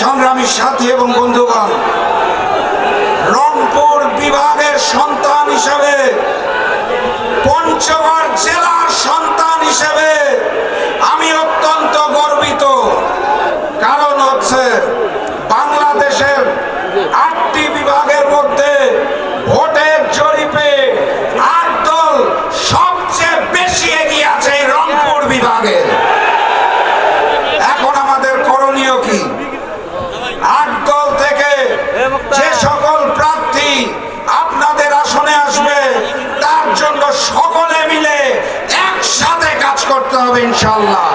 সংগ্রামী সাথী এবং বন্ধুগণ, রংপুর বিভাগের সন্তান হিসেবে, পঞ্চগড় জেলার সন্তান হিসেবে আমি অত্যন্ত গর্বিত। কারণ হচ্ছে বাংলাদেশের 8টি বিভাগের মধ্যে ভোটের জরিপে 8 দল সবচেয়ে বেশি এগিয়ে আছে এই রংপুর বিভাগে। এখন আমাদের করণীয় কি? 8 দল থেকে যে সকল প্রার্থী আপনাদের আসনে আসবে তার জন্য সকলে মিলে একসাথে কাজ করতে হবে ইনশাআল্লাহ।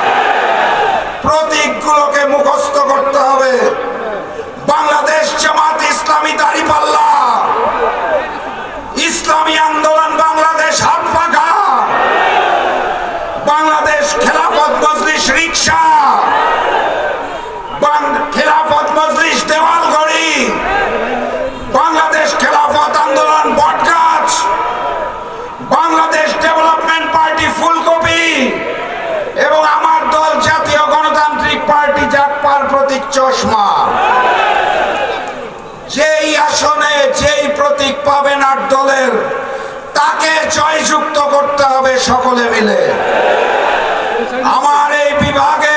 প্রতীকগুলোকে মুখস্থ করতে হবে। বাংলাদেশ জামাত ইসলামী দাঁড়িপাল্লা, ইসলামী আন্দোলন বাংলাদেশ হাত পাখা, বাংলাদেশ খেলাফত মজলিস রিকশা, খেলাফত মজলিস দেওয়ালগড়ি, বাংলাদেশ খেলাফত আন্দোলন বটগাছ, বাংলাদেশ ডেভেলপমেন্ট পার্টি ফুলকপি এবং আমার দল জাতীয় গণতান্ত্রিক পার্টি জাকপার প্রতীক চশমা। যেই আসনে যেই প্রতীক পাবেন 8 দলের, তাকে জয়যুক্ত করতে হবে সকলে মিলে। আমার এই বিভাগে